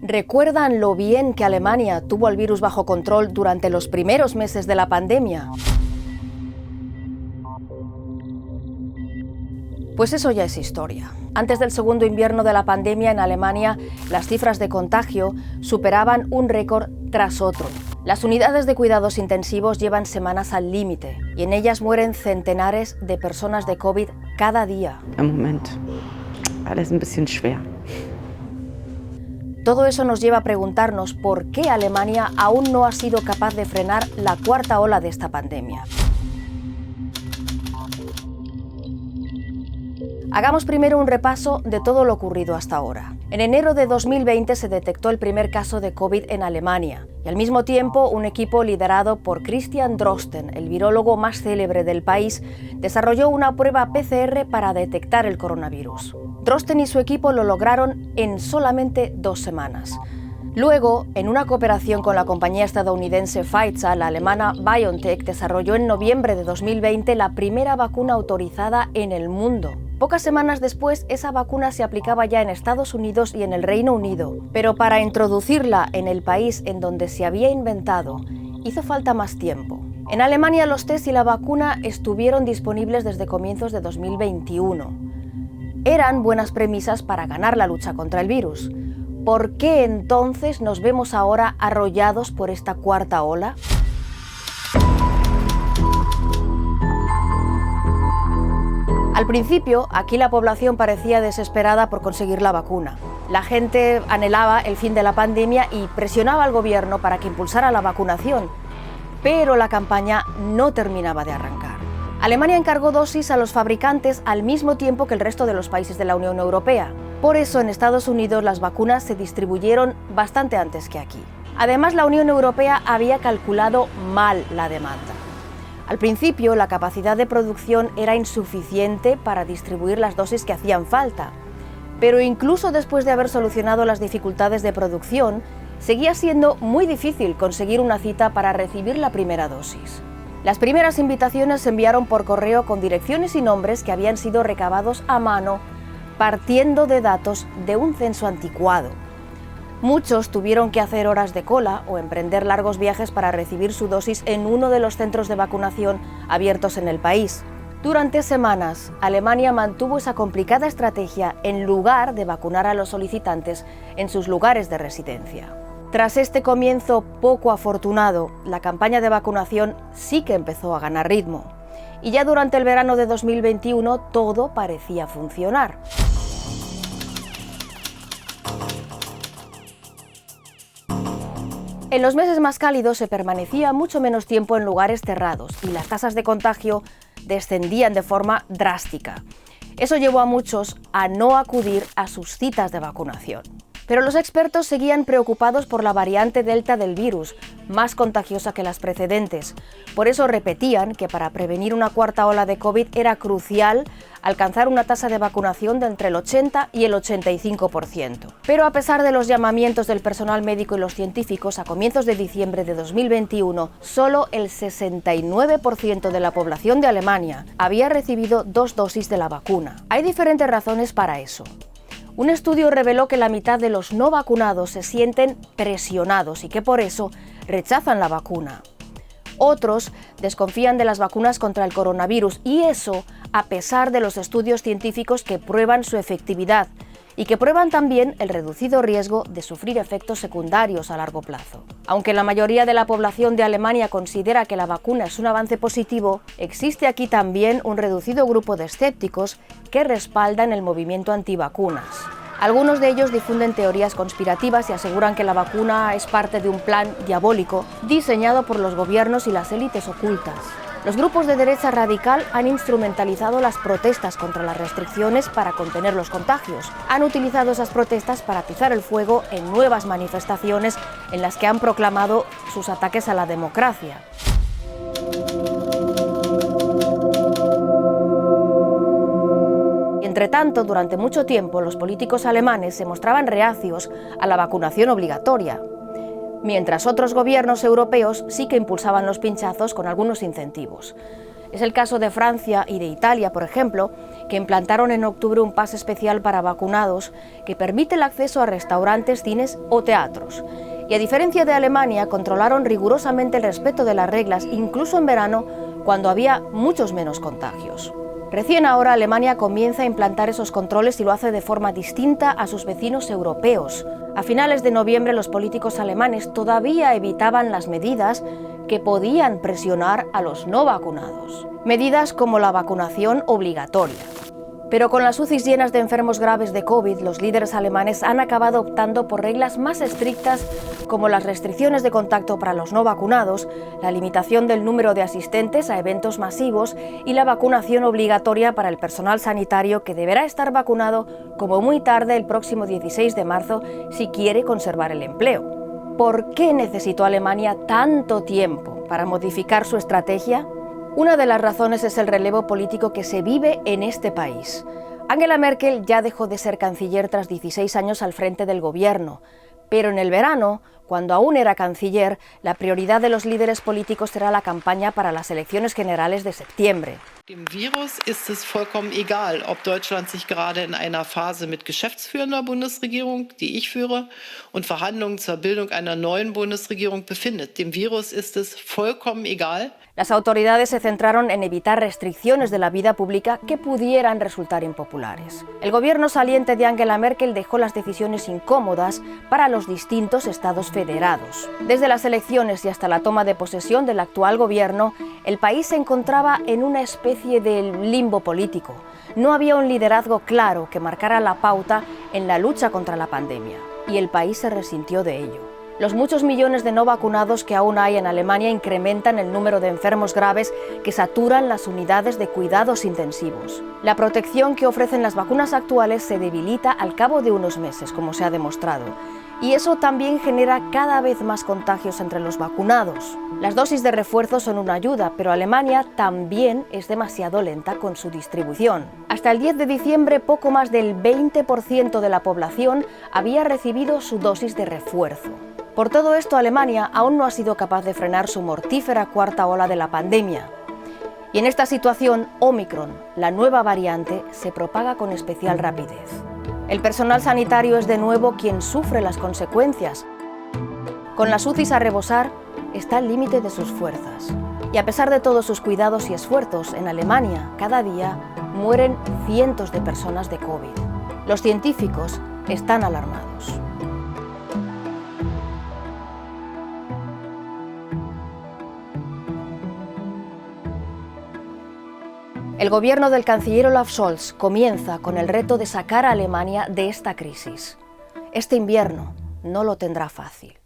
¿Recuerdan lo bien que Alemania tuvo el virus bajo control durante los primeros meses de la pandemia? Pues eso ya es historia. Antes del segundo invierno de la pandemia en Alemania, las cifras de contagio superaban un récord tras otro. Las unidades de cuidados intensivos llevan semanas al límite y en ellas mueren centenares de personas de COVID cada día. Im Moment alles ein bisschen schwer. Todo eso nos lleva a preguntarnos por qué Alemania aún no ha sido capaz de frenar la cuarta ola de esta pandemia. Hagamos primero un repaso de todo lo ocurrido hasta ahora. En enero de 2020 se detectó el primer caso de COVID en Alemania y al mismo tiempo un equipo liderado por Christian Drosten, el virólogo más célebre del país, desarrolló una prueba PCR para detectar el coronavirus. Drosten y su equipo lo lograron en solamente 2 semanas. Luego, en una cooperación con la compañía estadounidense Pfizer, la alemana BioNTech desarrolló en noviembre de 2020 la primera vacuna autorizada en el mundo. Pocas semanas después, esa vacuna se aplicaba ya en Estados Unidos y en el Reino Unido, pero para introducirla en el país en donde se había inventado, hizo falta más tiempo. En Alemania los test y la vacuna estuvieron disponibles desde comienzos de 2021. Eran buenas premisas para ganar la lucha contra el virus. ¿Por qué entonces nos vemos ahora arrollados por esta cuarta ola? Al principio, aquí la población parecía desesperada por conseguir la vacuna. La gente anhelaba el fin de la pandemia y presionaba al gobierno para que impulsara la vacunación, pero la campaña no terminaba de arrancar. Alemania encargó dosis a los fabricantes al mismo tiempo que el resto de los países de la Unión Europea. Por eso, en Estados Unidos las vacunas se distribuyeron bastante antes que aquí. Además, la Unión Europea había calculado mal la demanda. Al principio, la capacidad de producción era insuficiente para distribuir las dosis que hacían falta. Pero incluso después de haber solucionado las dificultades de producción, seguía siendo muy difícil conseguir una cita para recibir la primera dosis. Las primeras invitaciones se enviaron por correo con direcciones y nombres que habían sido recabados a mano, partiendo de datos de un censo anticuado. Muchos tuvieron que hacer horas de cola o emprender largos viajes para recibir su dosis en uno de los centros de vacunación abiertos en el país. Durante semanas, Alemania mantuvo esa complicada estrategia en lugar de vacunar a los solicitantes en sus lugares de residencia. Tras este comienzo poco afortunado, la campaña de vacunación sí que empezó a ganar ritmo. Y ya durante el verano de 2021 todo parecía funcionar. En los meses más cálidos se permanecía mucho menos tiempo en lugares cerrados y las tasas de contagio descendían de forma drástica. Eso llevó a muchos a no acudir a sus citas de vacunación. Pero los expertos seguían preocupados por la variante Delta del virus, más contagiosa que las precedentes. Por eso repetían que para prevenir una cuarta ola de COVID era crucial alcanzar una tasa de vacunación de entre el 80 y el 85%. Pero a pesar de los llamamientos del personal médico y los científicos, a comienzos de diciembre de 2021, solo el 69% de la población de Alemania había recibido 2 dosis de la vacuna. Hay diferentes razones para eso. Un estudio reveló que la mitad de los no vacunados se sienten presionados y que por eso rechazan la vacuna. Otros desconfían de las vacunas contra el coronavirus y eso a pesar de los estudios científicos que prueban su efectividad y que prueban también el reducido riesgo de sufrir efectos secundarios a largo plazo. Aunque la mayoría de la población de Alemania considera que la vacuna es un avance positivo, existe aquí también un reducido grupo de escépticos que respaldan el movimiento antivacunas. Algunos de ellos difunden teorías conspirativas y aseguran que la vacuna es parte de un plan diabólico diseñado por los gobiernos y las élites ocultas. Los grupos de derecha radical han instrumentalizado las protestas contra las restricciones para contener los contagios. Han utilizado esas protestas para atizar el fuego en nuevas manifestaciones en las que han proclamado sus ataques a la democracia. Entre tanto, durante mucho tiempo, los políticos alemanes se mostraban reacios a la vacunación obligatoria, mientras otros gobiernos europeos sí que impulsaban los pinchazos con algunos incentivos. Es el caso de Francia y de Italia, por ejemplo, que implantaron en octubre un pase especial para vacunados que permite el acceso a restaurantes, cines o teatros. Y a diferencia de Alemania, controlaron rigurosamente el respeto de las reglas, incluso en verano, cuando había muchos menos contagios. Recién ahora Alemania comienza a implantar esos controles y lo hace de forma distinta a sus vecinos europeos. A finales de noviembre los políticos alemanes todavía evitaban las medidas que podían presionar a los no vacunados. Medidas como la vacunación obligatoria. Pero con las UCIs llenas de enfermos graves de COVID, los líderes alemanes han acabado optando por reglas más estrictas como las restricciones de contacto para los no vacunados, la limitación del número de asistentes a eventos masivos y la vacunación obligatoria para el personal sanitario que deberá estar vacunado como muy tarde el próximo 16 de marzo si quiere conservar el empleo. ¿Por qué necesitó Alemania tanto tiempo para modificar su estrategia? Una de las razones es el relevo político que se vive en este país. Angela Merkel ya dejó de ser canciller tras 16 años al frente del gobierno, pero en el verano, cuando aún era canciller, la prioridad de los líderes políticos era la campaña para las elecciones generales de septiembre. Dem Virus ist es vollkommen egal, ob Deutschland sich gerade in einer Phase mit geschäftsführender Bundesregierung, die ich führe, und Verhandlungen zur Bildung einer neuen Bundesregierung befindet. Dem Virus ist es vollkommen egal. Las autoridades se centraron en evitar restricciones de la vida pública que pudieran resultar impopulares. El gobierno saliente de Angela Merkel dejó las decisiones incómodas para los distintos estados federados. Desde las elecciones y hasta la toma de posesión del actual gobierno, el país se encontraba en una especie de limbo político. No había un liderazgo claro que marcara la pauta en la lucha contra la pandemia, y el país se resintió de ello. Los muchos millones de no vacunados que aún hay en Alemania incrementan el número de enfermos graves que saturan las unidades de cuidados intensivos. La protección que ofrecen las vacunas actuales se debilita al cabo de unos meses, como se ha demostrado, y eso también genera cada vez más contagios entre los vacunados. Las dosis de refuerzo son una ayuda, pero Alemania también es demasiado lenta con su distribución. Hasta el 10 de diciembre, poco más del 20% de la población había recibido su dosis de refuerzo. Por todo esto, Alemania aún no ha sido capaz de frenar su mortífera cuarta ola de la pandemia. Y en esta situación, Omicron, la nueva variante, se propaga con especial rapidez. El personal sanitario es de nuevo quien sufre las consecuencias. Con las UCIs a rebosar, está al límite de sus fuerzas. Y a pesar de todos sus cuidados y esfuerzos, en Alemania, cada día, mueren cientos de personas de COVID. Los científicos están alarmados. El gobierno del canciller Olaf Scholz comienza con el reto de sacar a Alemania de esta crisis. Este invierno no lo tendrá fácil.